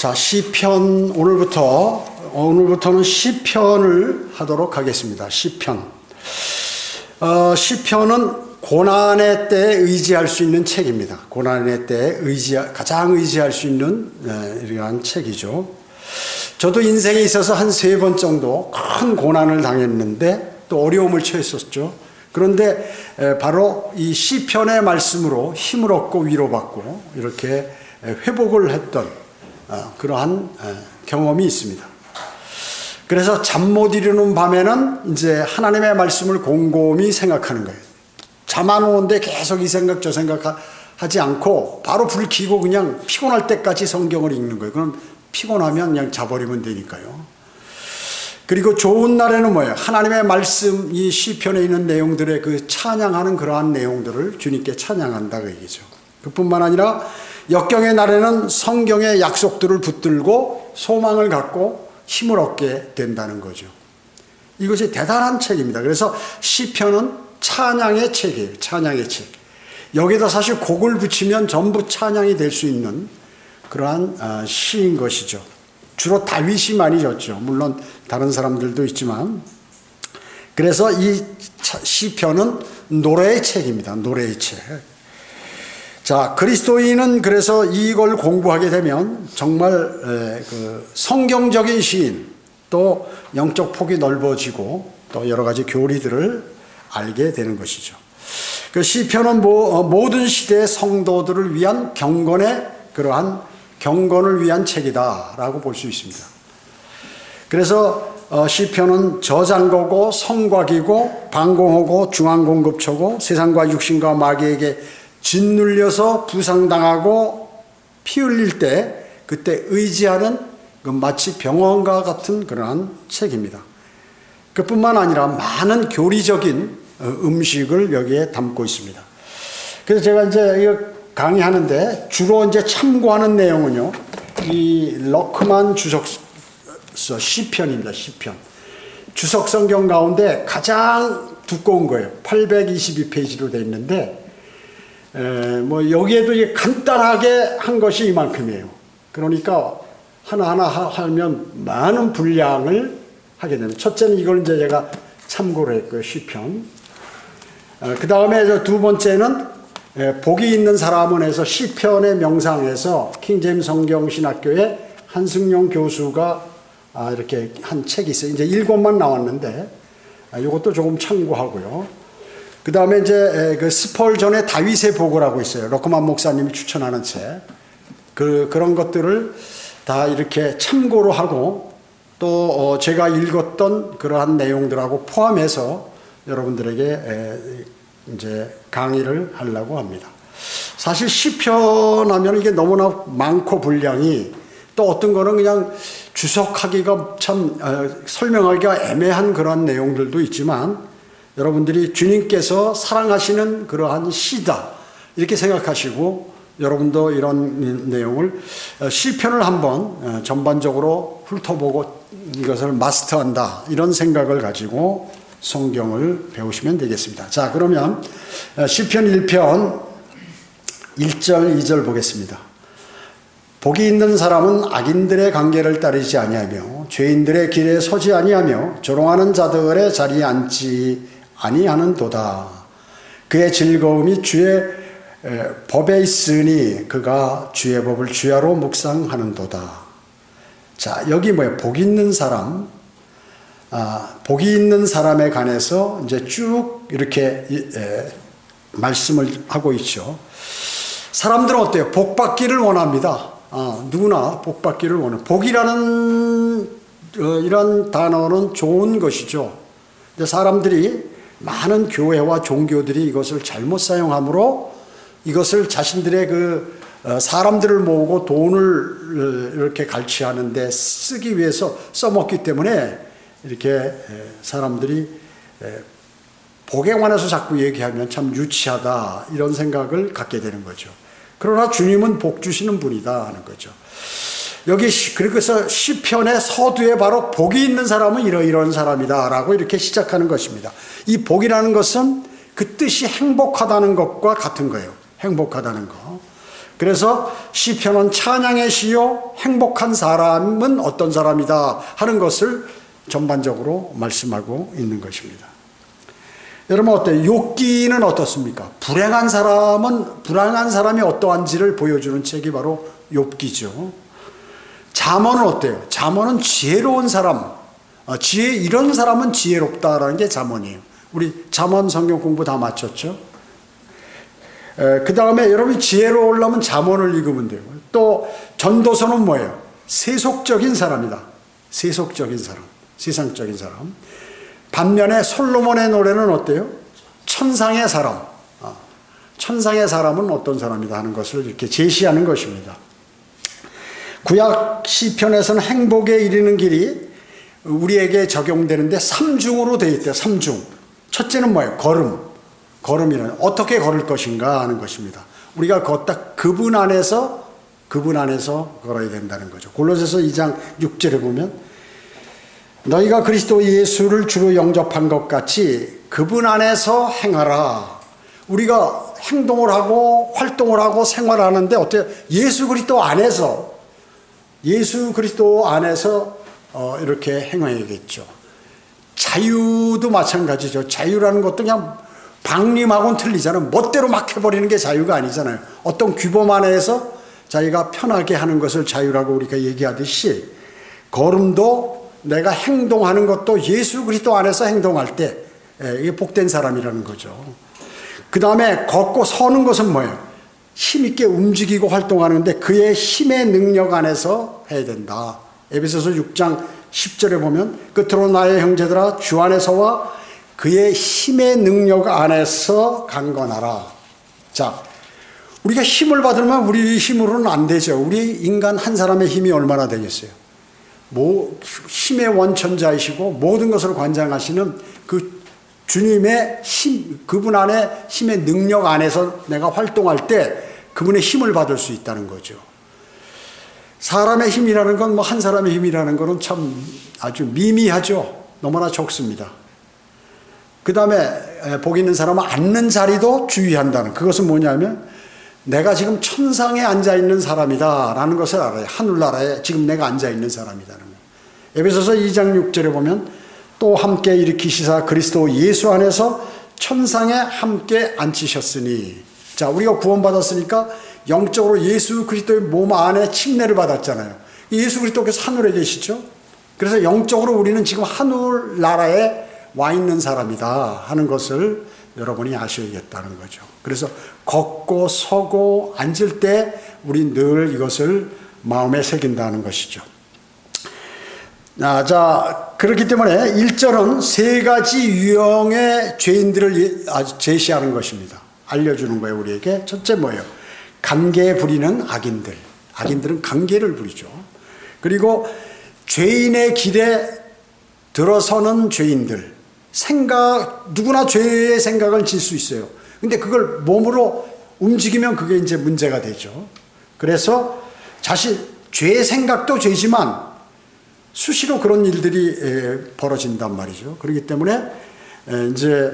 자, 시편 오늘부터는 시편을 하도록 하겠습니다. 시편. 시편은 고난의 때에 의지할 수 있는 책입니다. 고난의 때에 가장 의지할 수 있는 이러한 책이죠. 저도 인생에 있어서 한 3번 정도 큰 고난을 당했는데 또 어려움을 처했었죠. 그런데 바로 이 시편의 말씀으로 힘을 얻고 위로받고 이렇게 회복을 했던 그러한 경험이 있습니다. 그래서 잠 못 이루는 밤에는 이제 하나님의 말씀을 곰곰이 생각하는 거예요. 잠 안 오는데 계속 이 생각 저 생각 하지 않고 바로 불 켜고 그냥 피곤할 때까지 성경을 읽는 거예요. 그럼 피곤하면 그냥 자버리면 되니까요. 그리고 좋은 날에는 뭐예요? 하나님의 말씀, 이 시편에 있는 내용들의 그 찬양하는 그러한 내용들을 주님께 찬양한다 그 얘기죠. 그뿐만 아니라 역경의 날에는 성경의 약속들을 붙들고 소망을 갖고 힘을 얻게 된다는 거죠. 이것이 대단한 책입니다. 그래서 시편은 찬양의 책이에요. 찬양의 책. 여기다 사실 곡을 붙이면 전부 찬양이 될 수 있는 그러한 시인 것이죠. 주로 다윗이 많이 졌죠. 물론 다른 사람들도 있지만. 그래서 이 시편은 노래의 책입니다. 노래의 책. 자, 그리스도인은 그래서 이걸 공부하게 되면 정말 그 성경적인 시인, 또 영적 폭이 넓어지고 또 여러 가지 교리들을 알게 되는 것이죠. 그 시편은 모든 시대의 성도들을 위한 경건을 위한 책이다라고 볼 수 있습니다. 그래서 시편은 저장고고 성곽이고 방공호고 중앙공급처고 세상과 육신과 마귀에게 짓눌려서 부상당하고 피 흘릴 때 그때 의지하는 마치 병원과 같은 그러한 책입니다. 그뿐만 아니라 많은 교리적인 음식을 여기에 담고 있습니다. 그래서 제가 이제 강의하는데 주로 이제 참고하는 내용은요, 이 러크만 주석서 시편입니다. 시편. 주석 성경 가운데 가장 두꺼운 거예요. 822페이지로 되어 있는데, 여기에도 간단하게 한 것이 이만큼이에요. 그러니까 하나하나 하면 많은 분량을 하게 됩니다. 첫째는 이걸 이제 제가 참고를 했고요. 시편. 그 다음에 두 번째는 복이 있는 사람은 해서 시편의 명상에서 킹제임스 성경 신학교의 한승용 교수가 이렇게 한 책이 있어요. 이제 7권만 나왔는데 이것도 조금 참고하고요. 그 다음에 이제 그 스펄전의 다윗의 복이라고 있어요. 러크만 목사님이 추천하는 책. 그런 것들을 다 이렇게 참고로 하고 또 제가 읽었던 그러한 내용들하고 포함해서 여러분들에게 이제 강의를 하려고 합니다. 사실 시편 하면 이게 너무나 많고 분량이 또 어떤 거는 그냥 주석하기가 참 설명하기가 애매한 그러한 내용들도 있지만 여러분들이 주님께서 사랑하시는 그러한 시다 이렇게 생각하시고 여러분도 이런 내용을 시편을 한번 전반적으로 훑어보고 이것을 마스터한다 이런 생각을 가지고 성경을 배우시면 되겠습니다. 자, 그러면 시편 1편 1절 2절 보겠습니다. 복이 있는 사람은 악인들의 관계를 따르지 아니하며 죄인들의 길에 서지 아니하며 조롱하는 자들의 자리에 앉지 아니하는도다. 그의 즐거움이 주의 법에 있으니 그가 주의 법을 주야로 묵상하는도다. 자, 여기 뭐예요? 복 있는 사람. 복이 있는 사람에 관해서 이제 쭉 이렇게 말씀을 하고 있죠. 사람들은 어때요? 복 받기를 원합니다. 누구나 복 받기를 원해요. 복이라는 이런 단어는 좋은 것이죠. 근데 사람들이 많은 교회와 종교들이 이것을 잘못 사용하므로 이것을 자신들의 사람들을 모으고 돈을 이렇게 갈취하는데 쓰기 위해서 써먹기 때문에 이렇게 사람들이 복에 관해서 자꾸 얘기하면 참 유치하다 이런 생각을 갖게 되는 거죠. 그러나 주님은 복 주시는 분이다 하는 거죠. 여기 그래서 시편의 서두에 바로 복이 있는 사람은 이런 사람이다 라고 이렇게 시작하는 것입니다. 이 복이라는 것은 그 뜻이 행복하다는 것과 같은 거예요. 행복하다는 거. 그래서 시편은 찬양의 시요 행복한 사람은 어떤 사람이다 하는 것을 전반적으로 말씀하고 있는 것입니다. 여러분 어때요? 욥기는 어떻습니까? 불행한 사람이 어떠한지를 보여주는 책이 바로 욥기죠. 잠언은 어때요? 잠언은 지혜로운 사람, 이런 사람은 지혜롭다라는 게 잠언이에요. 우리 잠언 성경 공부 다 마쳤죠? 그 다음에 여러분이 지혜로우려면 잠언을 읽으면 돼요. 또 전도서는 뭐예요? 세속적인 사람이다. 세속적인 사람, 세상적인 사람. 반면에 솔로몬의 노래는 어때요? 천상의 사람. 천상의 사람은 어떤 사람이다 하는 것을 이렇게 제시하는 것입니다. 구약 시편에서는 행복에 이르는 길이 우리에게 적용되는데 3중으로 되어 있대요. 3중. 첫째는 뭐예요? 걸음이라는 어떻게 걸을 것인가 하는 것입니다. 우리가 걷다 그분 안에서 걸어야 된다는 거죠. 골로새서 2장 6절에 보면 너희가 그리스도 예수를 주로 영접한 것 같이 그분 안에서 행하라. 우리가 행동을 하고 활동을 하고 생활하는데 어때요? 예수 그리스도 안에서 이렇게 행해야겠죠. 자유도 마찬가지죠. 자유라는 것도 그냥 방림하고는 틀리잖아요. 멋대로 막 해버리는 게 자유가 아니잖아요. 어떤 규범 안에서 자기가 편하게 하는 것을 자유라고 우리가 얘기하듯이 걸음도 내가 행동하는 것도 예수 그리스도 안에서 행동할 때 이게 복된 사람이라는 거죠. 그 다음에 걷고 서는 것은 뭐예요? 힘있게 움직이고 활동하는데 그의 힘의 능력 안에서 해야 된다. 에베소서 6장 10절에 보면 끝으로 나의 형제들아 주 안에서와 그의 힘의 능력 안에서 강건하라. 자, 우리가 힘을 받으면 우리 힘으로는 안 되죠. 우리 인간 한 사람의 힘이 얼마나 되겠어요? 힘의 원천자이시고 모든 것을 관장하시는 그 주님의 힘, 그분 안에 힘의 능력 안에서 내가 활동할 때 그분의 힘을 받을 수 있다는 거죠. 사람의 힘이라는 건 한 사람의 힘이라는 거는 참 아주 미미하죠. 너무나 적습니다. 그 다음에 복 있는 사람은 앉는 자리도 주의한다는, 그것은 뭐냐면 내가 지금 천상에 앉아있는 사람이다 라는 것을 알아요. 하늘나라에 지금 내가 앉아있는 사람이라는 거예요. 에베소서 2장 6절에 보면 또 함께 일으키시사 그리스도 예수 안에서 천상에 함께 앉히셨으니. 자, 우리가 구원받았으니까 영적으로 예수 그리스도의 몸 안에 침례를 받았잖아요. 예수 그리스도께서 하늘에 계시죠. 그래서 영적으로 우리는 지금 하늘나라에 와 있는 사람이다 하는 것을 여러분이 아셔야겠다는 거죠. 그래서 걷고 서고 앉을 때 우리 늘 이것을 마음에 새긴다는 것이죠. 자, 그렇기 때문에 1절은 세 가지 유형의 죄인들을 제시하는 것입니다. 알려주는 거예요, 우리에게. 첫째 뭐예요? 간계 부리는 악인들. 악인들은 간계를 부리죠. 그리고 죄인의 길에 들어서는 죄인들. 누구나 죄의 생각을 질 수 있어요. 근데 그걸 몸으로 움직이면 그게 이제 문제가 되죠. 그래서 죄의 생각도 죄지만 수시로 그런 일들이 벌어진단 말이죠. 그렇기 때문에 이제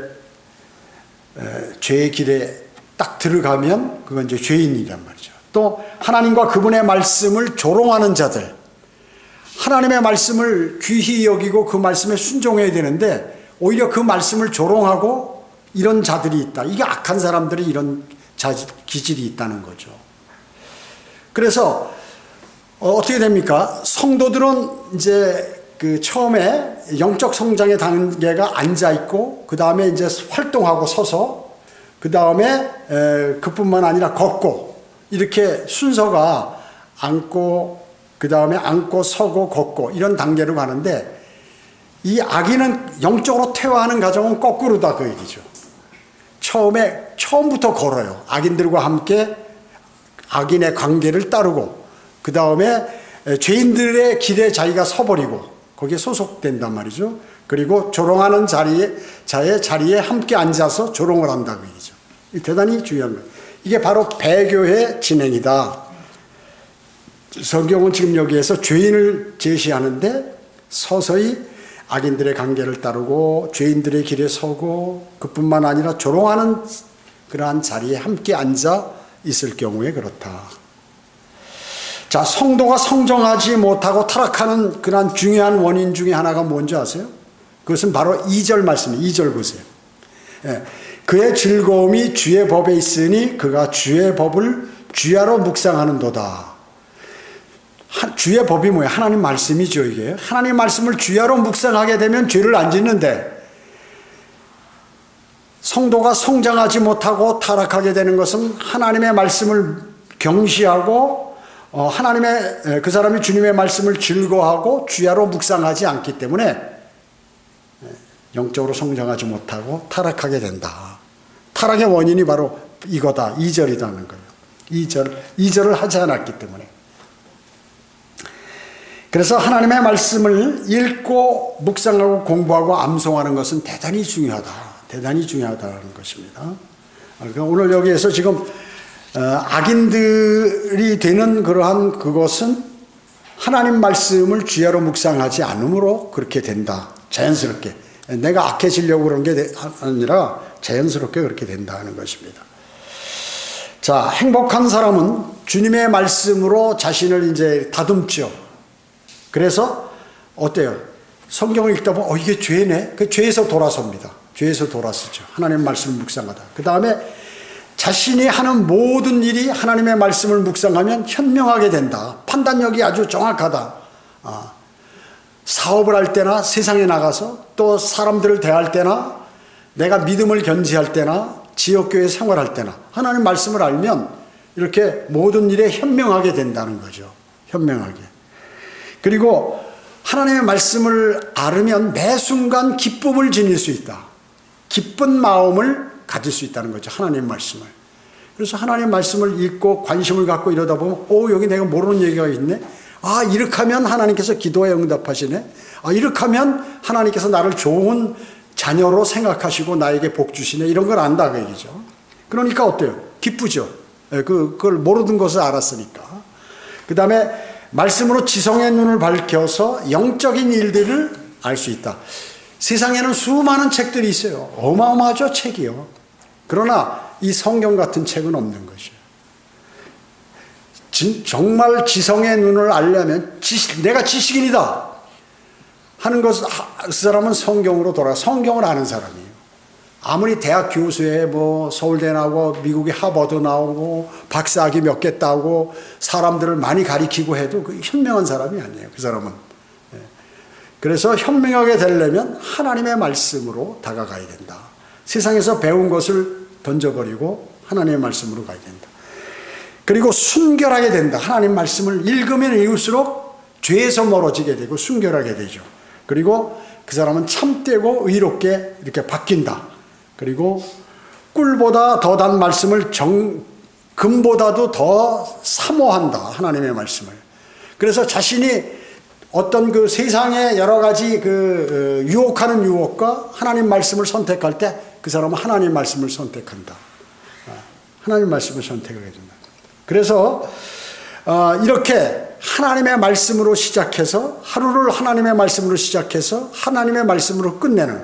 죄의 길에 딱 들어가면 그건 이제 죄인이란 말이죠. 또 하나님과 그분의 말씀을 조롱하는 자들, 하나님의 말씀을 귀히 여기고 그 말씀에 순종해야 되는데 오히려 그 말씀을 조롱하고 이런 자들이 있다. 이게 악한 사람들이 이런 기질이 있다는 거죠. 그래서 어떻게 됩니까? 성도들은 이제 그 처음에 영적 성장의 단계가 앉아 있고 그 다음에 이제 활동하고 서서 그 다음에 그뿐만 아니라 걷고 이렇게 순서가 앉고 그 다음에 앉고 서고 걷고 이런 단계로 가는데 이 악인은 영적으로 퇴화하는 과정은 거꾸로다 그 얘기죠. 처음부터 걸어요. 악인들과 함께 악인의 관계를 따르고 그 다음에 죄인들의 길에 자기가 서버리고 거기에 소속된단 말이죠. 그리고 조롱하는 자의 자리에 함께 앉아서 조롱을 한다고 얘기죠. 대단히 중요한 거예요. 이게 바로 배교의 진행이다. 성경은 지금 여기에서 죄인을 제시하는데 서서히 악인들의 관계를 따르고 죄인들의 길에 서고 그뿐만 아니라 조롱하는 그러한 자리에 함께 앉아 있을 경우에 그렇다. 자, 성도가 성정하지 못하고 타락하는 그런 중요한 원인 중에 하나가 뭔지 아세요? 그것은 바로 2절 말씀이에요. 2절 보세요. 예. 그의 즐거움이 주의 법에 있으니 그가 주의 법을 주야로 묵상하는도다. 주의 법이 뭐예요? 하나님 말씀이죠, 이게. 하나님 말씀을 주야로 묵상하게 되면 죄를 안 짓는데, 성도가 성장하지 못하고 타락하게 되는 것은 하나님의 말씀을 경시하고 그 사람이 주님의 말씀을 즐거워하고 주야로 묵상하지 않기 때문에 영적으로 성장하지 못하고 타락하게 된다. 타락의 원인이 바로 이거다. 2절이라는 거예요. 2절을 하지 않았기 때문에. 그래서 하나님의 말씀을 읽고 묵상하고 공부하고 암송하는 것은 대단히 중요하다. 대단히 중요하다는 것입니다. 그러니까 오늘 여기에서 지금 악인들이 되는 그러한 그것은 하나님 말씀을 주야로 묵상하지 않으므로 그렇게 된다. 자연스럽게. 내가 악해지려고 그런 게 아니라 자연스럽게 그렇게 된다는 것입니다. 자, 행복한 사람은 주님의 말씀으로 자신을 이제 다듬죠. 그래서 어때요? 성경을 읽다 보면 이게 죄네? 그 죄에서 돌아섭니다. 죄에서 돌아서죠. 하나님의 말씀을 묵상하다. 그 다음에 자신이 하는 모든 일이 하나님의 말씀을 묵상하면 현명하게 된다. 판단력이 아주 정확하다. 사업을 할 때나 세상에 나가서 또 사람들을 대할 때나 내가 믿음을 견지할 때나 지역교회 생활할 때나 하나님 말씀을 알면 이렇게 모든 일에 현명하게 된다는 거죠. 현명하게. 그리고 하나님의 말씀을 알으면 매 순간 기쁨을 지닐 수 있다. 기쁜 마음을 가질 수 있다는 거죠. 하나님의 말씀을. 그래서 하나님의 말씀을 읽고 관심을 갖고 이러다 보면 여기 내가 모르는 얘기가 있네. 이렇게 하면 하나님께서 기도에 응답하시네. 이렇게 하면 하나님께서 나를 좋은 자녀로 생각하시고 나에게 복 주시네. 이런 걸 안다 그 얘기죠. 그러니까 어때요? 기쁘죠. 그걸 모르는 것을 알았으니까. 그 다음에 말씀으로 지성의 눈을 밝혀서 영적인 일들을 알 수 있다. 세상에는 수많은 책들이 있어요. 어마어마하죠, 책이요. 그러나 이 성경 같은 책은 없는 것이에요. 정말 지성의 눈을 알려면 내가 지식인이다 하는 것은 그 사람은 성경으로 돌아가 성경을 아는 사람이에요. 아무리 대학 교수에 서울대 나오고 미국의 하버드 나오고 박사학위 몇 개 따고 사람들을 많이 가리키고 해도 그 현명한 사람이 아니에요. 그 사람은. 그래서 현명하게 되려면 하나님의 말씀으로 다가가야 된다. 세상에서 배운 것을 던져버리고 하나님의 말씀으로 가야 된다. 그리고 순결하게 된다. 하나님 말씀을 읽으면 읽을수록 죄에서 멀어지게 되고 순결하게 되죠. 그리고 그 사람은 참되고 의롭게 이렇게 바뀐다. 그리고 꿀보다 더 단 말씀을 금보다도 더 사모한다. 하나님의 말씀을. 그래서 자신이 어떤 그 세상의 여러 가지 그 유혹하는 유혹과 하나님 말씀을 선택할 때 그 사람은 하나님 말씀을 선택한다. 하나님 말씀을 선택하게 된다. 그래서 이렇게 하나님의 말씀으로 시작해서 하루를 하나님의 말씀으로 시작해서 하나님의 말씀으로 끝내는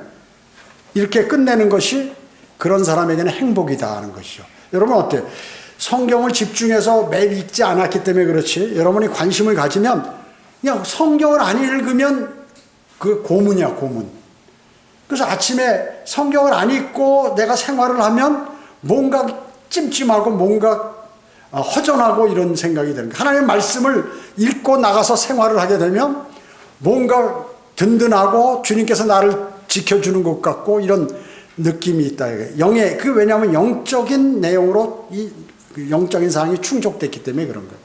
이렇게 끝내는 것이 그런 사람에게는 행복이다 하는 것이죠. 여러분 어때요? 성경을 집중해서 매일 읽지 않았기 때문에 그렇지 여러분이 관심을 가지면 그냥 성경을 안 읽으면 그 고문이야 고문. 그래서 아침에 성경을 안 읽고 내가 생활을 하면 뭔가 찜찜하고 뭔가 허전하고 이런 생각이 드는 거예요. 하나님의 말씀을 읽고 나가서 생활을 하게 되면 뭔가 든든하고 주님께서 나를 지켜주는 것 같고 이런 느낌이 있다. 왜냐하면 영적인 내용으로 이 영적인 사항이 충족됐기 때문에 그런 거예요.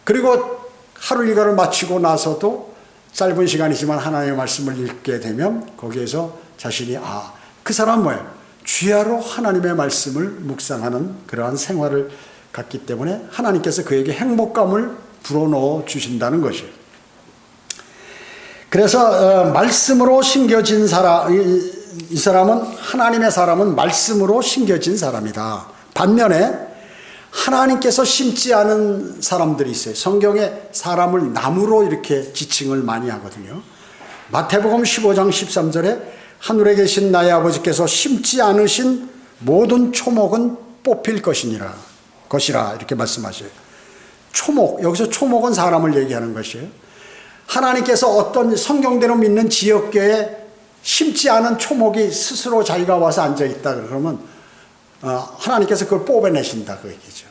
그리고 하루 일과를 마치고 나서도 짧은 시간이지만 하나님의 말씀을 읽게 되면 거기에서 자신이 그 사람은 뭐예요? 주야로 하나님의 말씀을 묵상하는 그러한 생활을 갖기 때문에 하나님께서 그에게 행복감을 불어넣어 주신다는 것이에요. 그래서 말씀으로 심겨진 사람, 이 사람은 하나님의 사람은 말씀으로 심겨진 사람이다. 반면에 하나님께서 심지 않은 사람들이 있어요. 성경에 사람을 나무로 이렇게 지칭을 많이 하거든요. 마태복음 15장 13절에 하늘에 계신 나의 아버지께서 심지 않으신 모든 초목은 뽑힐 것이라 이렇게 말씀하셔요. 초목, 여기서 초목은 사람을 얘기하는 것이에요. 하나님께서 어떤 성경대로 믿는 지역교에 심지 않은 초목이 스스로 자기가 와서 앉아있다 그러면 하나님께서 그걸 뽑아내신다 그 얘기죠.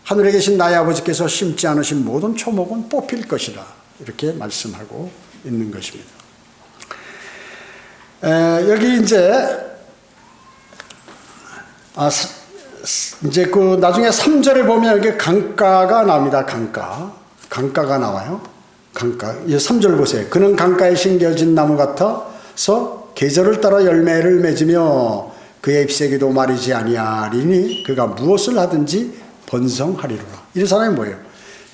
하늘에 계신 나의 아버지께서 심지 않으신 모든 초목은 뽑힐 것이라 이렇게 말씀하고 있는 것입니다. 여기 이제 그 나중에 3절에 보면 여기 강가가 나옵니다. 강가가 나와요. 강가. 이 3절 보세요. 그는 강가에 심겨진 나무 같아서 계절을 따라 열매를 맺으며 그의 잎새기도 마르지 아니하리니 그가 무엇을 하든지 번성하리로라. 이 사람이 뭐예요?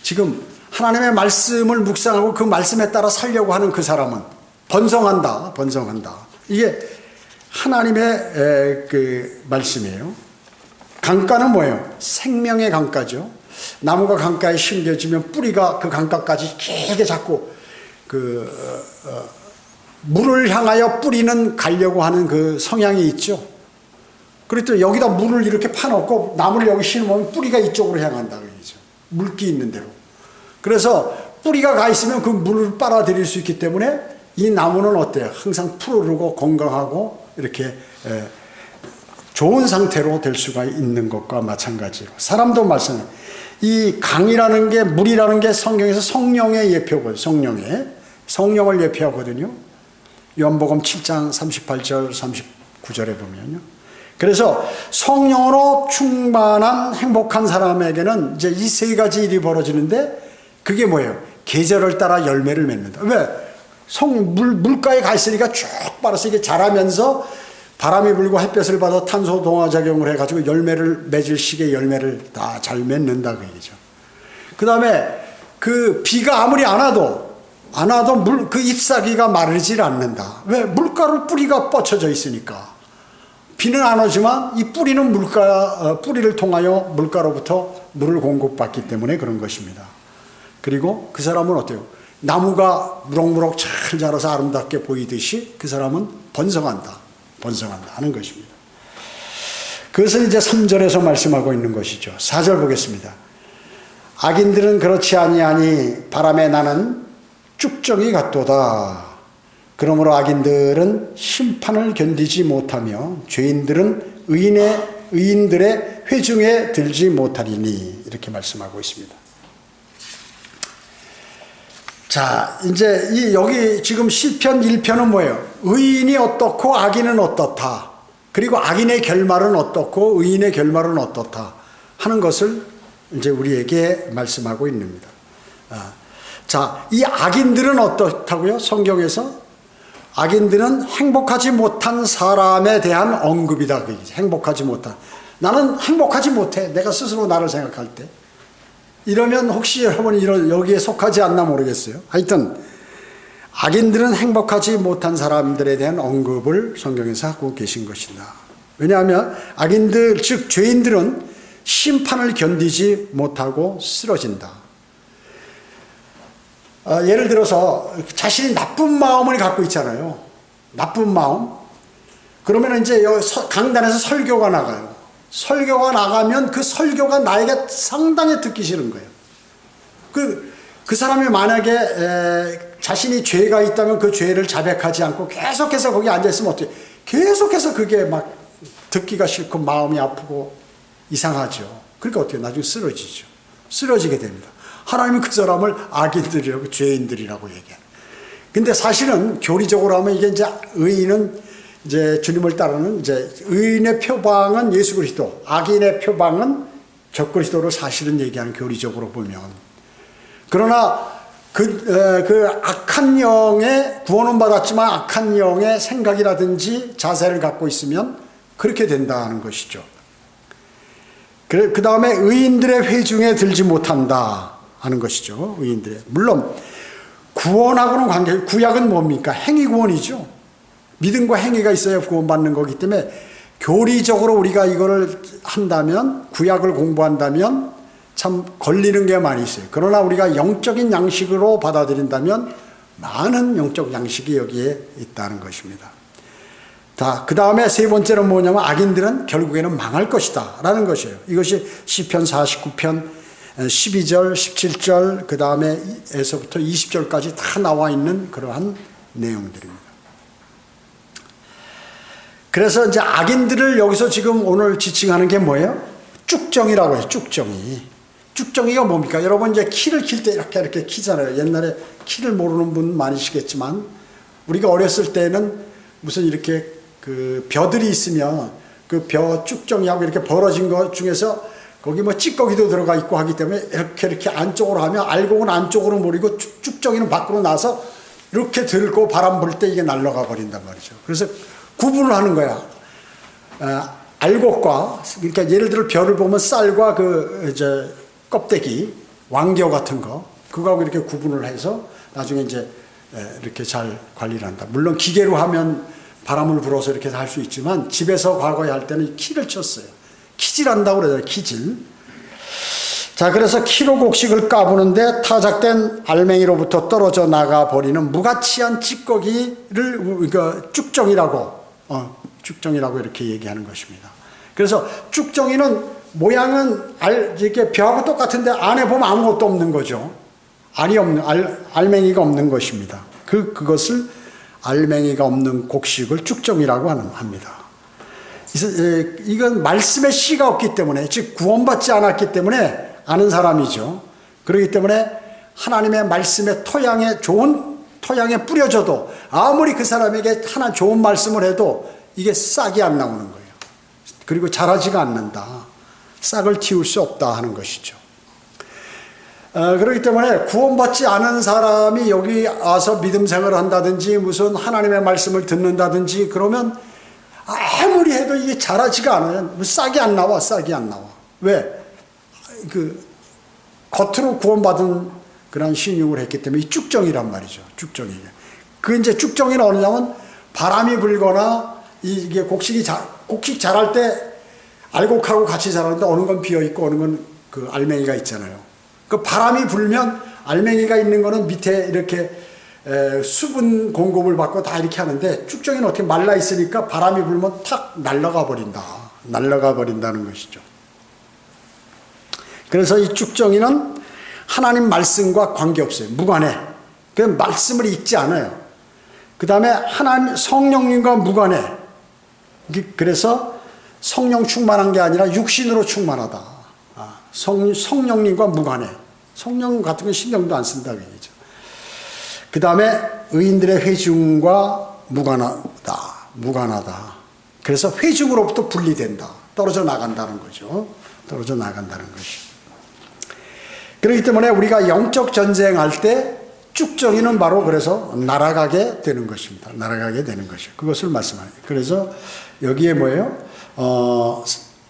지금 하나님의 말씀을 묵상하고 그 말씀에 따라 살려고 하는 그 사람은 번성한다. 이게 하나님의 그 말씀이에요. 강가는 뭐예요? 생명의 강가죠. 나무가 강가에 심겨지면 뿌리가 그 강가까지 길게 자꾸 물을 향하여 뿌리는 가려고 하는 그 성향이 있죠. 그랬더니 여기다 물을 이렇게 파놓고 나무를 여기 심으면 뿌리가 이쪽으로 향한다 그러죠. 물기 있는 대로. 그래서 뿌리가 가 있으면 그 물을 빨아들일 수 있기 때문에 이 나무는 어때요? 항상 푸르르고 건강하고 이렇게 좋은 상태로 될 수가 있는 것과 마찬가지로 사람도 마찬가지로 이 강이라는 게 물이라는 게 성경에서 성령의 예표고 성령을 예표하거든요. 요한복음 7장 38절 39절에 보면요. 그래서 성령으로 충만한 행복한 사람에게는 이제 이 세 가지 일이 벌어지는데 그게 뭐예요? 계절을 따라 열매를 맺는다. 왜? 물가에 가 있으니까 쭉 빨아서 이게 자라면서 바람이 불고 햇볕을 받아 탄소 동화작용을 해가지고 열매를 맺을 시기에 열매를 다 잘 맺는다 그 얘기죠. 그 다음에 그 비가 아무리 안 와도 그 잎사귀가 마르질 않는다. 왜? 물가로 뿌리가 뻗쳐져 있으니까. 비는 안 오지만 이 뿌리는 뿌리를 통하여 물가로부터 물을 공급받기 때문에 그런 것입니다. 그리고 그 사람은 어때요? 나무가 무럭무럭 잘 자라서 아름답게 보이듯이 그 사람은 번성한다 하는 것입니다. 그것을 이제 3절에서 말씀하고 있는 것이죠. 4절 보겠습니다. 악인들은 그렇지 아니하니 바람에 나는 쭉정이 같도다. 그러므로 악인들은 심판을 견디지 못하며 죄인들은 의인들의 회중에 들지 못하리니 이렇게 말씀하고 있습니다. 자, 이제 여기 지금 시편 1편은 뭐예요? 의인이 어떻고 악인은 어떻다. 그리고 악인의 결말은 어떻고 의인의 결말은 어떻다 하는 것을 이제 우리에게 말씀하고 있습니다. 자, 이 악인들은 어떻다고요? 성경에서 악인들은 행복하지 못한 사람에 대한 언급이다. 행복하지 못한. 나는 행복하지 못해. 내가 스스로 나를 생각할 때. 이러면 혹시 여러분이 여기에 속하지 않나 모르겠어요. 하여튼 악인들은 행복하지 못한 사람들에 대한 언급을 성경에서 하고 계신 것이다. 왜냐하면 악인들, 즉 죄인들은 심판을 견디지 못하고 쓰러진다. 예를 들어서 자신이 나쁜 마음을 갖고 있잖아요. 나쁜 마음. 그러면 이제 강단에서 설교가 나가요. 설교가 나가면 그 설교가 나에게 상당히 듣기 싫은 거예요. 그 사람이 만약에 자신이 죄가 있다면 그 죄를 자백하지 않고 계속해서 거기 앉아있으면 어때요? 계속해서 그게 막 듣기가 싫고 마음이 아프고 이상하죠. 그러니까 어때요? 나중에 쓰러지죠. 쓰러지게 됩니다. 하나님은 그 사람을 악인들이라고 죄인들이라고 얘기해요. 근데 사실은 교리적으로 하면 이게 이제 의인은 이제 주님을 따르는 이제 의인의 표방은 예수 그리스도, 악인의 표방은 적그리스도를 사실은 얘기하는 교리적으로 보면. 그러나 그 악한 영의 구원은 받았지만 악한 영의 생각이라든지 자세를 갖고 있으면 그렇게 된다는 것이죠. 그 다음에 의인들의 회중에 들지 못한다 하는 것이죠. 의인들의. 물론 구원하고는 관계, 구약은 뭡니까? 행위 구원이죠. 믿음과 행위가 있어야 구원받는 거기 때문에 교리적으로 우리가 이거를 한다면, 구약을 공부한다면 참 걸리는 게 많이 있어요. 그러나 우리가 영적인 양식으로 받아들인다면 많은 영적 양식이 여기에 있다는 것입니다. 자, 그 다음에 세 번째는 뭐냐면 악인들은 결국에는 망할 것이다 라는 것이에요. 이것이 시편 49편 12절, 17절, 그 다음에 에서부터 20절까지 다 나와 있는 그러한 내용들입니다. 그래서 이제 악인들을 여기서 지금 오늘 지칭하는 게 뭐예요? 쭉정이라고 해요. 쭉정이. 쭉정이가 뭡니까? 여러분 이제 키를 킬 때 이렇게 키잖아요. 옛날에 키를 모르는 분 많으시겠지만 우리가 어렸을 때는 무슨 이렇게 그 벼들이 있으면 그 벼 쭉정이하고 이렇게 벌어진 것 중에서 거기 뭐 찌꺼기도 들어가 있고 하기 때문에 이렇게 안쪽으로 하면 알곡은 안쪽으로 몰리고 쭉정이는 밖으로 나서 이렇게 들고 바람 불 때 이게 날아가 버린단 말이죠. 그래서 구분을 하는 거야. 알곡과, 그러니까 예를 들어 벼를 보면 쌀과 그 이제 껍데기, 왕겨 같은 거, 그거하고 이렇게 구분을 해서 나중에 이제 이렇게 잘 관리를 한다. 물론 기계로 하면 바람을 불어서 이렇게 할 수 있지만 집에서 과거에 할 때는 키를 쳤어요. 키질한다고 그래요. 키질. 자, 그래서 키로 곡식을 까부는데 타작된 알맹이로부터 떨어져 나가 버리는 무가치한 찌꺼기를 그러니까 쭉정이라고 이렇게 얘기하는 것입니다. 그래서 쭉정이는 모양은 이렇게 벼하고 똑같은데 안에 보면 아무것도 없는 거죠. 알맹이가 없는 것입니다. 그것을 알맹이가 없는 곡식을 쭉정이라고 합니다. 이건 말씀의 씨가 없기 때문에, 즉 구원받지 않았기 때문에 아는 사람이죠. 그렇기 때문에 하나님의 말씀의 좋은 토양에 뿌려져도 아무리 그 사람에게 하나 좋은 말씀을 해도 이게 싹이 안 나오는 거예요. 그리고 자라지가 않는다. 싹을 틔울 수 없다 하는 것이죠. 그렇기 때문에 구원받지 않은 사람이 여기 와서 믿음 생활을 한다든지 무슨 하나님의 말씀을 듣는다든지 그러면 아무리 해도 이게 자라지가 않아요. 싹이 안 나와. 왜? 겉으로 구원받은 그런 신용을 했기 때문에 이 쭉정이란 말이죠. 쭉정이. 이제 쭉정이는 어느냐면 바람이 불거나 이게 곡식 자랄 때 알곡하고 같이 자라는데 어느 건 비어 있고 어느 건 그 알맹이가 있잖아요. 그 바람이 불면 알맹이가 있는 거는 밑에 이렇게 수분 공급을 받고 다 이렇게 하는데 쭉정이는 어떻게 말라 있으니까 바람이 불면 탁 날아가 버린다는 것이죠. 그래서 이 쭉정이는 하나님 말씀과 관계없어요. 무관해. 그 말씀을 읽지 않아요. 그 다음에 하나님 성령님과 무관해. 그래서 성령 충만한 게 아니라 육신으로 충만하다. 성령님과 무관해. 성령 같은 건 신경도 안 쓴다 그 얘기죠. 그 다음에 의인들의 회중과 무관하다. 그래서 회중으로부터 분리된다. 떨어져 나간다는 거죠. 그렇기 때문에 우리가 영적 전쟁할 때 쭉정이는 바로 그래서 날아가게 되는 것입니다. 그것을 말씀하는 거예요. 그래서 여기에 뭐예요?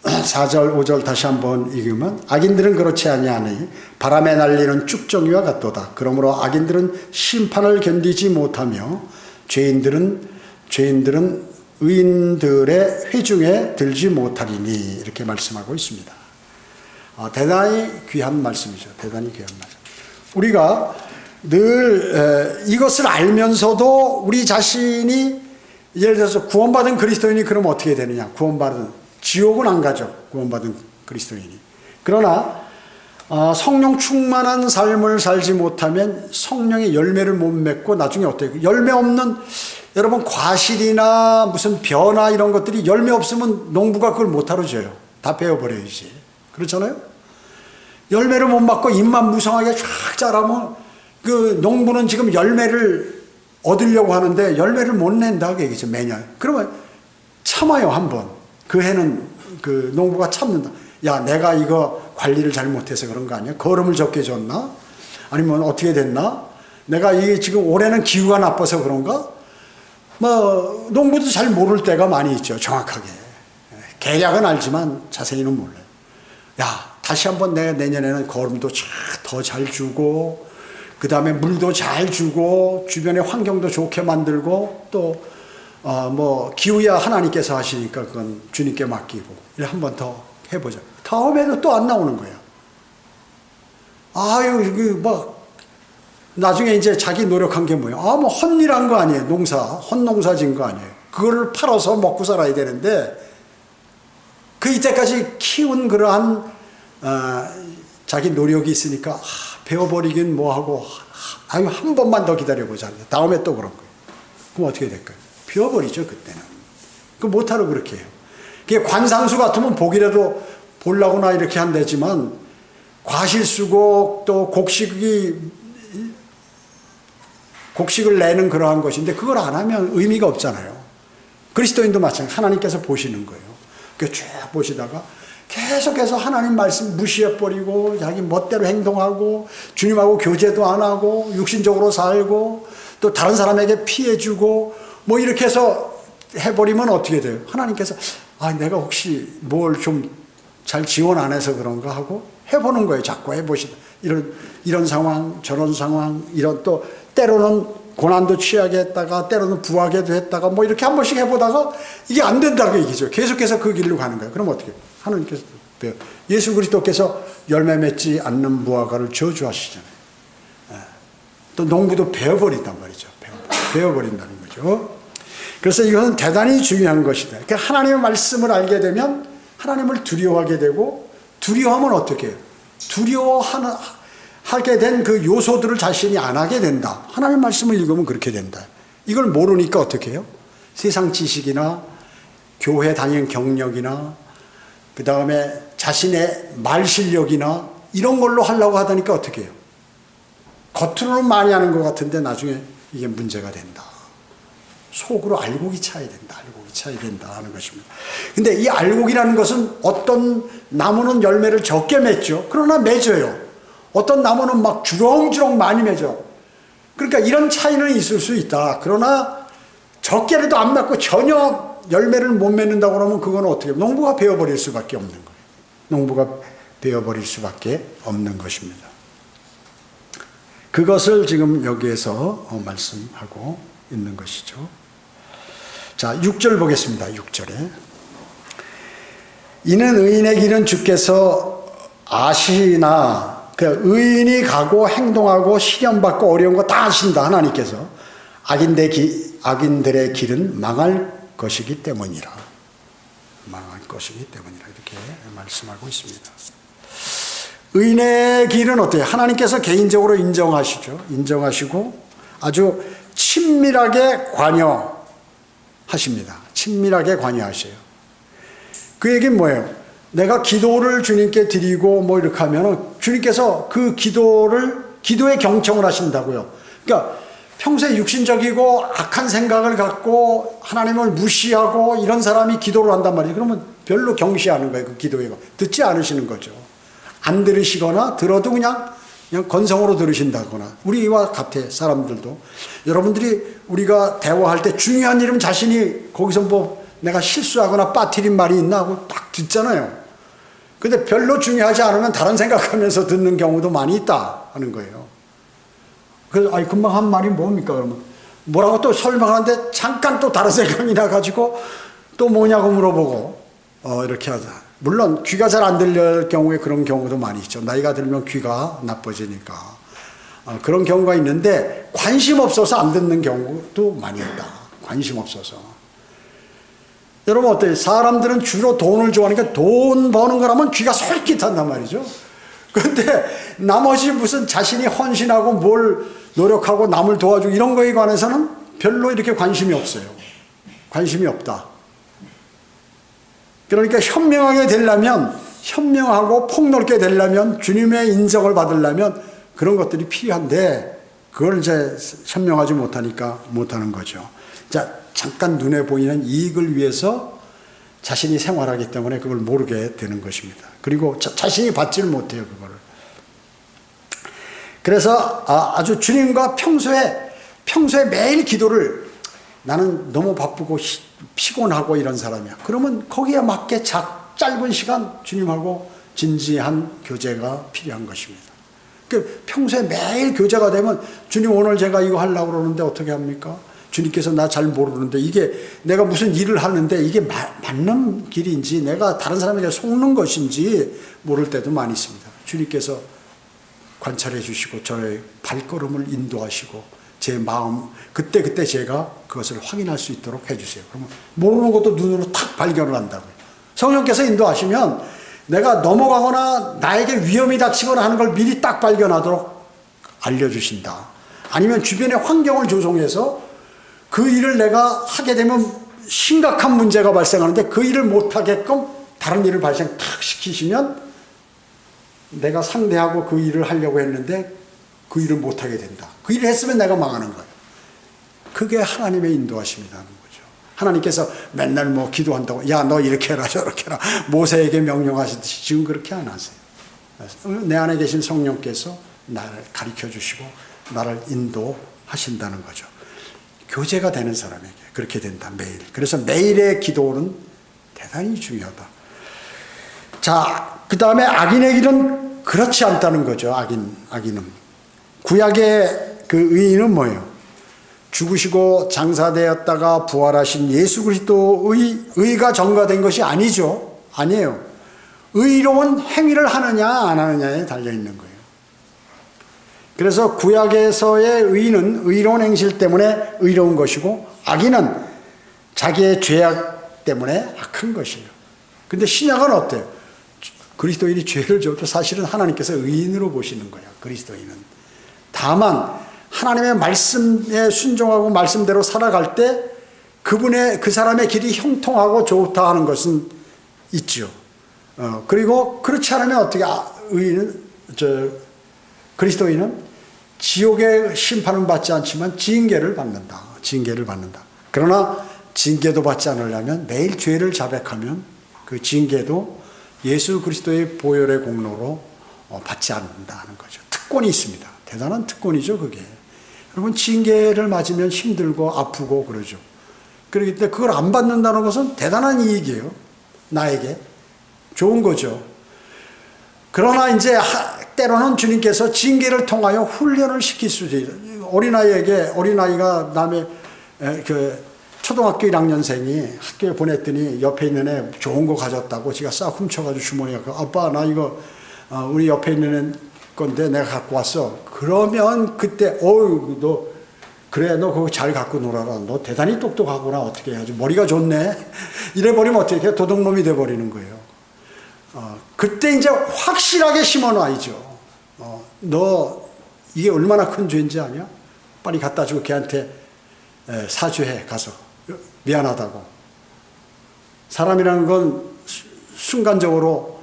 4절, 5절 다시 한번 읽으면 악인들은 그렇지 아니하니 바람에 날리는 쭉정이와 같도다. 그러므로 악인들은 심판을 견디지 못하며 죄인들은 의인들의 회중에 들지 못하리니 이렇게 말씀하고 있습니다. 대단히 귀한 말씀이죠. 우리가 늘 이것을 알면서도 우리 자신이 예를 들어서 구원받은 그리스도인이 그러면 어떻게 되느냐. 지옥은 안 가죠. 구원받은 그리스도인이. 그러나 성령 충만한 삶을 살지 못하면 성령의 열매를 못 맺고 나중에 어때요? 열매 없는 여러분 과실이나 무슨 벼나 이런 것들이 열매 없으면 농부가 그걸 못하러 져요. 다 베어버려야지. 그렇잖아요? 열매를 못 맞고 잎만 무성하게 쫙 자라면 그 농부는 지금 열매를 얻으려고 하는데 열매를 못 낸다 그 얘기죠. 매년. 그러면 참아요. 한번. 그 해는 그 농부가 참는다. 야, 내가 이거 관리를 잘못해서 그런 거 아니야? 거름을 적게 줬나? 아니면 어떻게 됐나? 내가 이게 지금 올해는 기후가 나빠서 그런가? 뭐 농부도 잘 모를 때가 많이 있죠. 정확하게. 계략은 알지만 자세히는 몰라요. 야, 다시 한번 내가 내년에는 거름도 더 잘 주고 그 다음에 물도 잘 주고 주변의 환경도 좋게 만들고 또 뭐 기후야 하나님께서 하시니까 그건 주님께 맡기고 한 번 더 해보자. 다음에도 또 안 나오는 거예요. 아유, 막 나중에 이제 자기 노력한 게 뭐예요? 뭐 헛일한 거 아니에요. 헛농사 진 거 아니에요. 그걸 팔아서 먹고 살아야 되는데 그 이때까지 키운 그러한 자기 노력이 있으니까 배워버리긴 뭐하고 아유 한 번만 더 기다려보자. 다음에 또 그런 거예요. 그럼 어떻게 될까요? 비워버리죠 그때는. 그 못하러 그렇게 해요. 그게 관상수 같으면 보기라도 보려고나 이렇게 한다지만 과실수고 또 곡식을 내는 그러한 것인데 그걸 안 하면 의미가 없잖아요. 그리스도인도 마찬가지. 하나님께서 보시는 거예요. 쭉 보시다가 계속해서 하나님 말씀 무시해버리고 자기 멋대로 행동하고 주님하고 교제도 안 하고 육신적으로 살고 또 다른 사람에게 피해주고 뭐 이렇게 해서 해버리면 어떻게 돼요? 하나님께서 내가 혹시 뭘 좀 잘 지원 안 해서 그런가 하고 해보는 거예요. 자꾸 해보시다. 이런 상황 저런 상황 이런 또 때로는 고난도 취하게 했다가 때로는 부하게도 했다가 뭐 이렇게 한 번씩 해보다가 이게 안 된다고 얘기죠. 계속해서 그 길로 가는 거예요. 그럼 어떻게 해요? 하나님께서 예수 그리스도께서 열매 맺지 않는 무화과를 저주하시잖아요. 또 농부도 베어버린단 말이죠. 베어버린다는 거죠. 그래서 이것은 대단히 중요한 것이다. 그러니까 하나님의 말씀을 알게 되면 하나님을 두려워하게 되고 두려워하면 어떻게 해요? 두려워하게 된 그 요소들을 자신이 안 하게 된다. 하나님의 말씀을 읽으면 그렇게 된다. 이걸 모르니까 어떻게 해요? 세상 지식이나 교회 다니는 경력이나 그 다음에 자신의 말 실력이나 이런 걸로 하려고 하다니까 어떻게 해요? 겉으로는 많이 하는 것 같은데 나중에 이게 문제가 된다. 속으로 알곡이 차야 된다. 알곡이 차야 된다 하는 것입니다. 근데 이 알곡이라는 것은 어떤 나무는 열매를 적게 맺죠. 그러나 맺어요. 어떤 나무는 막 주렁주렁 많이 맺어. 그러니까 이런 차이는 있을 수 있다. 그러나 적게라도 안 맺고 전혀 열매를 못 맺는다고 그러면 그건 어떻게 해요? 농부가 베어버릴 수밖에 없는 거예요. 농부가 베어버릴 수밖에 없는 것입니다. 그것을 지금 여기에서 말씀하고 있는 것이죠. 자, 6절 보겠습니다. 6절에 이는 의인의 길은 주께서 아시나 의인이 가고 행동하고 시련받고 어려운 거 다 아신다. 하나님께서 악인들의 길은 망할 것이기 때문이라. 망할 것이기 때문이라 이렇게 말씀하고 있습니다. 의인의 길은 어때요? 하나님께서 개인적으로 인정하시죠. 인정하시고 아주 친밀하게 관여하십니다. 친밀하게 관여하셔요. 그 얘기는 뭐예요? 내가 기도를 주님께 드리고 뭐 이렇게 하면 주님께서 그 기도에 경청을 하신다고요. 그러니까 평소에 육신적이고 악한 생각을 갖고 하나님을 무시하고 이런 사람이 기도를 한단 말이에요. 그러면 별로 경시하는 거예요. 그 기도에 듣지 않으시는 거죠. 안 들으시거나 들어도 그냥 건성으로 들으신다거나 우리와 같아. 사람들도 여러분들이 우리가 대화할 때 중요한 일은 자신이 거기서 뭐 내가 실수하거나 빠뜨린 말이 있나 하고 딱 듣잖아요. 근데 별로 중요하지 않으면 다른 생각하면서 듣는 경우도 많이 있다 하는 거예요. 그래서 금방 한 말이 뭡니까 그러면 뭐라고 또 설명하는데 잠깐 또 다른 생각이 나가지고 또 뭐냐고 물어보고 이렇게 하자. 물론 귀가 잘 안 들릴 경우에 그런 경우도 많이 있죠. 나이가 들면 귀가 나빠지니까 그런 경우가 있는데 관심 없어서 안 듣는 경우도 많이 있다. 관심 없어서. 여러분 어때요? 사람들은 주로 돈을 좋아하니까 돈 버는 거라면 귀가 솔깃한단 말이죠. 그런데 나머지 무슨 자신이 헌신하고 뭘 노력하고 남을 도와주고 이런 거에 관해서는 별로 이렇게 관심이 없어요. 관심이 없다. 그러니까 현명하게 되려면 현명하고 폭넓게 되려면 주님의 인정을 받으려면 그런 것들이 필요한데 그걸 이제 현명하지 못하니까 못하는 거죠. 자, 잠깐 눈에 보이는 이익을 위해서 자신이 생활하기 때문에 그걸 모르게 되는 것입니다. 그리고 자신이 받지를 못해요, 그거를. 그래서 아주 주님과 평소에 매일 기도를 나는 너무 바쁘고 피곤하고 이런 사람이야. 그러면 거기에 맞게 짧은 시간 주님하고 진지한 교제가 필요한 것입니다. 평소에 매일 교제가 되면 주님 오늘 제가 이거 하려고 그러는데 어떻게 합니까? 주님께서 나 잘 모르는데 이게 내가 무슨 일을 하는데 이게 맞는 길인지 내가 다른 사람에게 속는 것인지 모를 때도 많이 있습니다. 주님께서 관찰해 주시고 저의 발걸음을 인도하시고 제 마음 그때 제가 그것을 확인할 수 있도록 해주세요. 그러면 모르는 것도 눈으로 탁 발견을 한다고요. 성령께서 인도하시면 내가 넘어가거나 나에게 위험이 닥치거나 하는 걸 미리 딱 발견하도록 알려주신다. 아니면 주변의 환경을 조성해서 그 일을 내가 하게 되면 심각한 문제가 발생하는데 그 일을 못하게끔 다른 일을 발생 탁 시키시면 내가 상대하고 그 일을 하려고 했는데 그 일을 못하게 된다. 그 일을 했으면 내가 망하는 거예요. 그게 하나님의 인도하심이라는 거죠. 하나님께서 맨날 뭐 기도한다고 야 너 이렇게 해라 저렇게 해라 모세에게 명령하시듯이 지금 그렇게 안 하세요. 내 안에 계신 성령께서 나를 가르쳐 주시고 나를 인도하신다는 거죠. 교제가 되는 사람에게 그렇게 된다. 매일. 그래서 매일의 기도는 대단히 중요하다. 자, 그 다음에 악인의 길은 그렇지 않다는 거죠. 악인은. 구약의 그 의인은 뭐예요? 죽으시고 장사되었다가 부활하신 예수 그리스도의 의가 전가된 것이 아니죠. 아니에요. 의로운 행위를 하느냐 안 하느냐에 달려있는 거예요. 그래서 구약에서의 의인은 의로운 행실 때문에 의로운 것이고 악인은 자기의 죄악 때문에 악한 것이에요. 근데 신약은 어때요? 그리스도인이 죄를 져도 사실은 하나님께서 의인으로 보시는 거예요. 그리스도인은. 다만 하나님의 말씀에 순종하고 말씀대로 살아갈 때 그 사람의 길이 형통하고 좋다 하는 것은 있죠. 그리고 그렇지 않으면 어떻게 그리스도인은 지옥의 심판은 받지 않지만 징계를 받는다. 징계를 받는다. 그러나 징계도 받지 않으려면 매일 죄를 자백하면 그 징계도 예수 그리스도의 보혈의 공로로 받지 않는다는 거죠. 특권이 있습니다. 대단한 특권이죠, 그게. 여러분, 징계를 맞으면 힘들고 아프고 그러죠. 그렇기 때문에 그걸 안 받는다는 것은 대단한 이익이에요. 나에게. 좋은 거죠. 그러나 이제 때로는 주님께서 징계를 통하여 훈련을 시킬 수도 있어요. 어린아이가 남의 초등학교 1학년생이 학교에 보냈더니 옆에 있는 애 좋은 거 가졌다고 지가 싹 훔쳐가지고 주머니에 갖고 아빠 나 이거 우리 옆에 있는 애 건데 내가 갖고 왔어. 그러면 그때 너 그래 너 그거 잘 갖고 놀아라. 너 대단히 똑똑하구나. 어떻게 해야지. 머리가 좋네. 이래버리면 어떻게 해. 도둑놈이 돼버리는 거예요. 그때 이제 확실하게 심어놔야죠. 너 이게 얼마나 큰 죄인지 아냐? 빨리 갖다 주고 걔한테 사죄해 가서 미안하다고. 사람이라는 건 순간적으로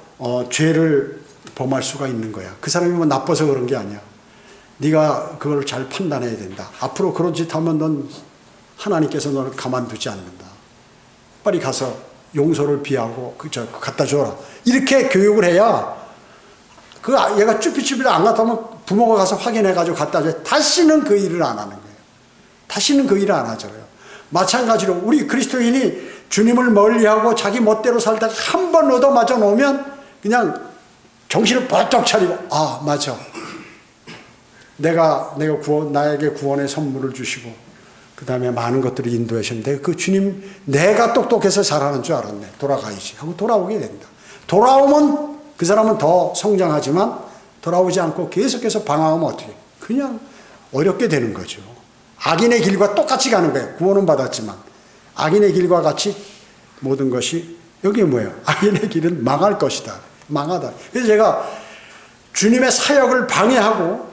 죄를 범할 수가 있는 거야. 그 사람이 뭐 나빠서 그런 게 아니야. 네가 그걸 잘 판단해야 된다. 앞으로 그런 짓 하면 넌 하나님께서 너를 가만두지 않는다. 빨리 가서 용서를 비하고 갖다 줘라. 이렇게 교육을 해야 얘가 쭈삣쭈삣 안 갔다면 부모가 가서 확인해가지고 갖다 줘야 다시는 그 일을 안 하는 거예요. 다시는 그 일을 안 하잖아요. 마찬가지로 우리 그리스도인이 주님을 멀리하고 자기 멋대로 살다가 한 번 얻어맞아 놓으면 그냥 정신을 번쩍 차리고 아 맞아. 나에게 구원의 선물을 주시고 그 다음에 많은 것들을 인도해 주셨는데 그 주님 내가 똑똑해서 잘하는 줄 알았네. 돌아가야지 하고 돌아오게 된다. 돌아오면 그 사람은 더 성장하지만 돌아오지 않고 계속해서 방황하면 어떻게 그냥 어렵게 되는 거죠. 악인의 길과 똑같이 가는 거예요. 구원은 받았지만 악인의 길과 같이 모든 것이 여기 뭐예요? 악인의 길은 망할 것이다. 망하다. 그래서 제가 주님의 사역을 방해하고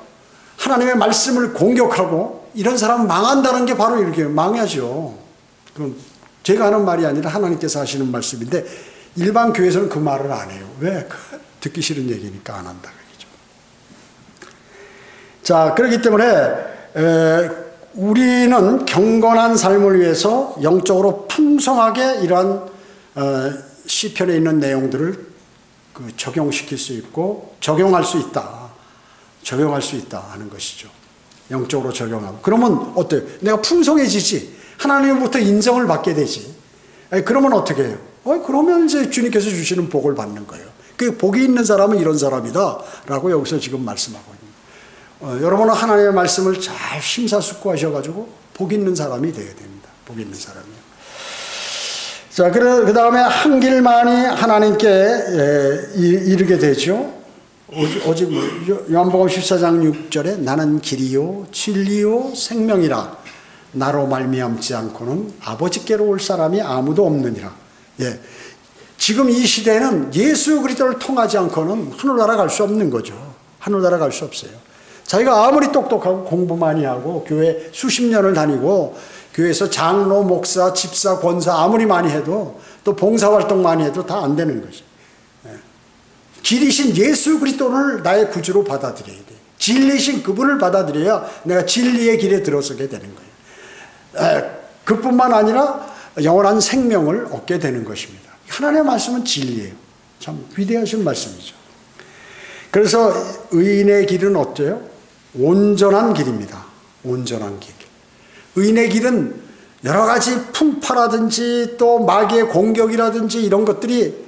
하나님의 말씀을 공격하고 이런 사람은 망한다는 게 바로 이렇게 망하죠. 그럼 제가 하는 말이 아니라 하나님께서 하시는 말씀인데 일반 교회에서는 그 말을 안 해요. 왜? 듣기 싫은 얘기니까 안 한다. 그죠? 자, 그렇기 때문에 우리는 경건한 삶을 위해서 영적으로 풍성하게 이러한 시편에 있는 내용들을 적용시킬 수 있고 적용할 수 있다. 적용할 수 있다 하는 것이죠. 영적으로 적용하고. 그러면 어때요? 내가 풍성해지지. 하나님으로부터 인정을 받게 되지. 그러면 어떻게 해요? 그러면 이제 주님께서 주시는 복을 받는 거예요. 그 복이 있는 사람은 이런 사람이다 라고 여기서 지금 말씀하고 있는 거예요. 여러분은 하나님의 말씀을 잘 심사숙고하셔가지고 복 있는 사람이 되어야 됩니다. 복 있는 사람이요. 자, 그 다음에 한 길만이 하나님께 이르게 되죠. 오직 요한복음 14장 6절에 나는 길이요 진리요 생명이라 나로 말미암지 않고는 아버지께로 올 사람이 아무도 없느니라. 예, 지금 이 시대는 예수 그리스도를 통하지 않고는 하늘나라 갈 수 없는 거죠. 하늘나라 갈 수 없어요. 자기가 아무리 똑똑하고 공부 많이 하고 교회 수십 년을 다니고 교회에서 장로, 목사, 집사, 권사 아무리 많이 해도 또 봉사활동 많이 해도 다 안 되는 거죠. 길이신 예수 그리스도를 나의 구주로 받아들여야 돼. 진리신 그분을 받아들여야 내가 진리의 길에 들어서게 되는 거예요. 그뿐만 아니라 영원한 생명을 얻게 되는 것입니다. 하나님의 말씀은 진리예요. 참 위대하신 말씀이죠. 그래서 의인의 길은 어때요? 온전한 길입니다. 온전한 길. 의인의 길은 여러 가지 풍파라든지 또 마귀의 공격이라든지 이런 것들이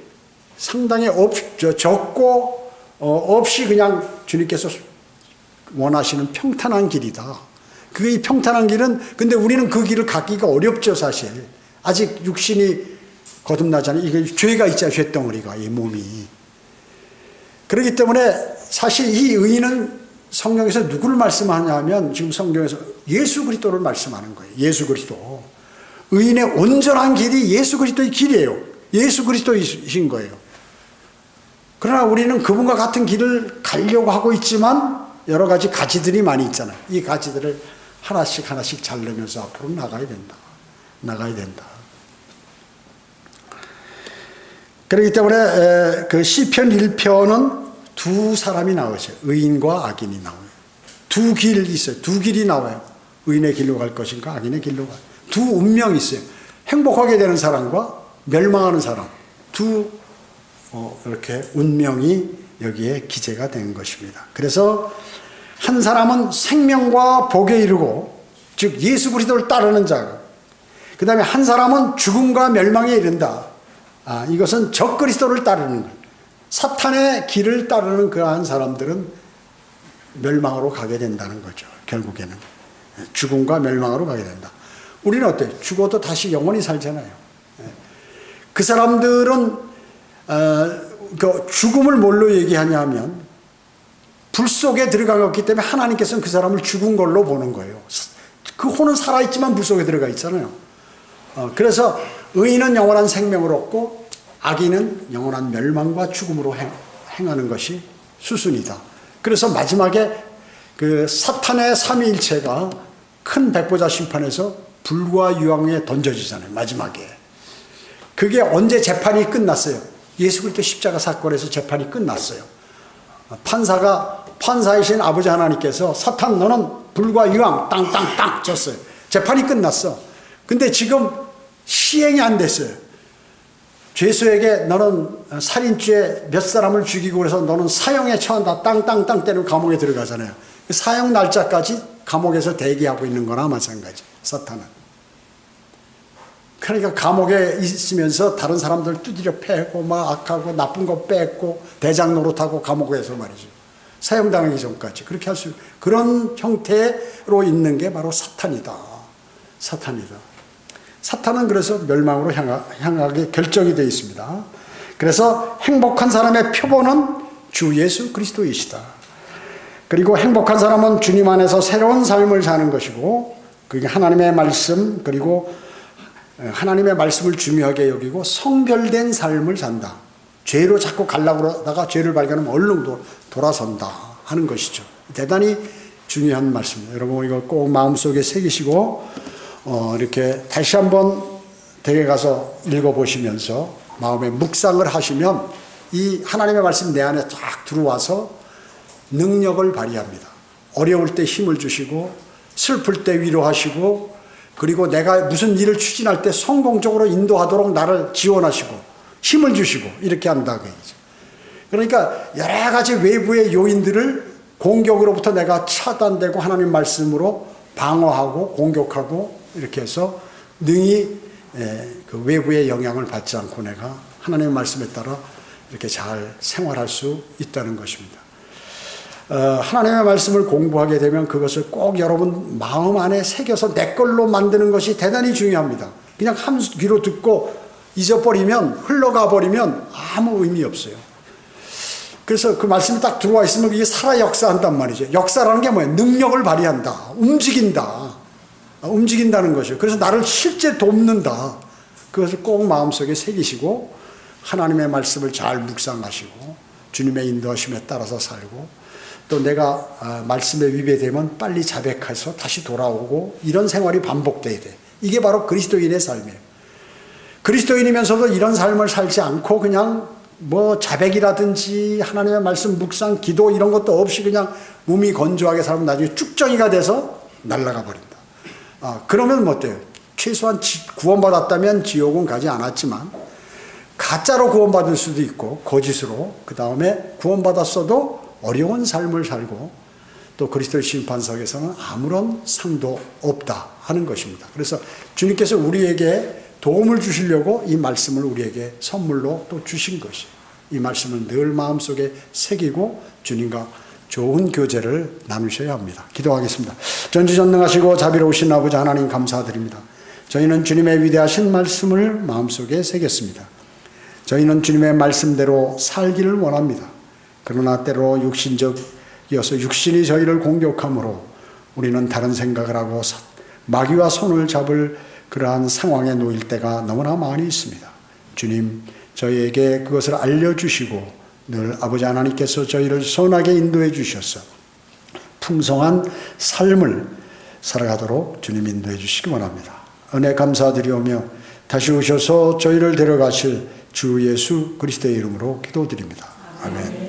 상당히 적고 없이 그냥 주님께서 원하시는 평탄한 길이다. 이 평탄한 길은 근데 우리는 그 길을 갖기가 어렵죠, 사실. 아직 육신이 거듭나잖아요. 이게 죄가 있잖아요, 죄덩어리가, 이 몸이. 그렇기 때문에 사실 이 의인은 성경에서 누구를 말씀하냐 하면 지금 성경에서 예수 그리스도를 말씀하는 거예요. 예수 그리스도. 의인의 온전한 길이 예수 그리스도의 길이에요. 예수 그리스도이신 거예요. 그러나 우리는 그분과 같은 길을 가려고 하고 있지만 여러 가지 가지들이 많이 있잖아요. 이 가지들을 하나씩 하나씩 자르면서 앞으로 나가야 된다. 나가야 된다. 그렇기 때문에 그 시편 1편은 두 사람이 나오죠. 의인과 악인이 나와요. 두 길이 있어요. 두 길이 나와요. 의인의 길로 갈 것인가 악인의 길로 갈. 두 운명이 있어요. 행복하게 되는 사람과 멸망하는 사람. 두 이렇게 운명이 여기에 기재가 된 것입니다. 그래서 한 사람은 생명과 복에 이르고 즉 예수 그리스도를 따르는 자. 그 다음에 한 사람은 죽음과 멸망에 이른다. 이것은 적 그리스도를 따르는 거예요. 사탄의 길을 따르는 그러한 사람들은 멸망으로 가게 된다는 거죠. 결국에는 죽음과 멸망으로 가게 된다. 우리는 어때요? 죽어도 다시 영원히 살잖아요. 그 사람들은 그 죽음을 뭘로 얘기하냐면 불 속에 들어가기 때문에 하나님께서는 그 사람을 죽은 걸로 보는 거예요. 그 혼은 살아있지만 불 속에 들어가 있잖아요. 그래서 의인은 영원한 생명을 얻고 악인은 영원한 멸망과 죽음으로 행하는 것이 수순이다. 그래서 마지막에 그 사탄의 삼위일체가 큰 백보자 심판에서 불과 유황에 던져지잖아요. 마지막에. 그게 언제 재판이 끝났어요? 예수 그리스도 십자가 사건에서 재판이 끝났어요. 판사이신 아버지 하나님께서 사탄 너는 불과 유황 땅땅땅 쳤어요. 재판이 끝났어. 근데 지금 시행이 안 됐어요. 죄수에게 너는 살인죄 몇 사람을 죽이고 그래서 너는 사형에 처한다. 땅땅땅 때리고 감옥에 들어가잖아요. 사형 날짜까지 감옥에서 대기하고 있는 거나 마찬가지. 사탄은. 그러니까 감옥에 있으면서 다른 사람들 두드려 패고 막 악하고 나쁜 거 뺏고 대장 노릇하고 감옥에서 말이죠. 사형당하기 전까지 그렇게 할 수 그런 형태로 있는 게 바로 사탄이다. 사탄이다. 사탄은 그래서 멸망으로 향하게 결정이 되어 있습니다. 그래서 행복한 사람의 표본은 주 예수 그리스도이시다. 그리고 행복한 사람은 주님 안에서 새로운 삶을 사는 것이고 그게 하나님의 말씀 그리고 하나님의 말씀을 중요하게 여기고 성별된 삶을 산다. 죄로 자꾸 가려고 그러다가 죄를 발견하면 얼른 돌아선다 하는 것이죠. 대단히 중요한 말씀입니다. 여러분 이거 꼭 마음속에 새기시고 이렇게 다시 한번 댁에 가서 읽어보시면서 마음에 묵상을 하시면 이 하나님의 말씀 내 안에 쫙 들어와서 능력을 발휘합니다. 어려울 때 힘을 주시고 슬플 때 위로하시고 그리고 내가 무슨 일을 추진할 때 성공적으로 인도하도록 나를 지원하시고 힘을 주시고 이렇게 한다. 그러니까 여러 가지 외부의 요인들을 공격으로부터 내가 차단되고 하나님 말씀으로 방어하고 공격하고 이렇게 해서 능히 그 외부의 영향을 받지 않고 내가 하나님의 말씀에 따라 이렇게 잘 생활할 수 있다는 것입니다. 하나님의 말씀을 공부하게 되면 그것을 꼭 여러분 마음 안에 새겨서 내 걸로 만드는 것이 대단히 중요합니다. 그냥 한 귀로 듣고 잊어버리면 흘러가 버리면 아무 의미 없어요. 그래서 그 말씀이 딱 들어와 있으면 이게 살아 역사한단 말이죠. 역사라는 게 뭐예요? 능력을 발휘한다. 움직인다는 것이죠. 그래서 나를 실제 돕는다. 그것을 꼭 마음속에 새기시고 하나님의 말씀을 잘 묵상하시고 주님의 인도하심에 따라서 살고 또 내가 말씀에 위배되면 빨리 자백해서 다시 돌아오고 이런 생활이 반복돼야 돼. 이게 바로 그리스도인의 삶이에요. 그리스도인이면서도 이런 삶을 살지 않고 그냥 뭐 자백이라든지 하나님의 말씀 묵상, 기도 이런 것도 없이 그냥 몸이 건조하게 살면 나중에 쭉정이가 돼서 날아가 버린다. 그러면 뭐 어때요? 최소한 구원받았다면 지옥은 가지 않았지만 가짜로 구원받을 수도 있고 거짓으로 그 다음에 구원받았어도 어려운 삶을 살고 또 그리스도의 심판석에서는 아무런 상도 없다 하는 것입니다. 그래서 주님께서 우리에게 도움을 주시려고 이 말씀을 우리에게 선물로 또 주신 것이 이 말씀을 늘 마음속에 새기고 주님과 좋은 교제를 나누셔야 합니다. 기도하겠습니다. 전지전능하시고 자비로우신 아버지 하나님 감사드립니다. 저희는 주님의 위대하신 말씀을 마음속에 새겼습니다. 저희는 주님의 말씀대로 살기를 원합니다. 그러나 때로 육신적이어서 육신이 저희를 공격하므로 우리는 다른 생각을 하고 마귀와 손을 잡을 그러한 상황에 놓일 때가 너무나 많이 있습니다. 주님, 저희에게 그것을 알려주시고 늘 아버지 하나님께서 저희를 선하게 인도해 주셔서 풍성한 삶을 살아가도록 주님 인도해 주시기 원합니다. 은혜 감사드리오며 다시 오셔서 저희를 데려가실 주 예수 그리스도의 이름으로 기도드립니다. 아멘.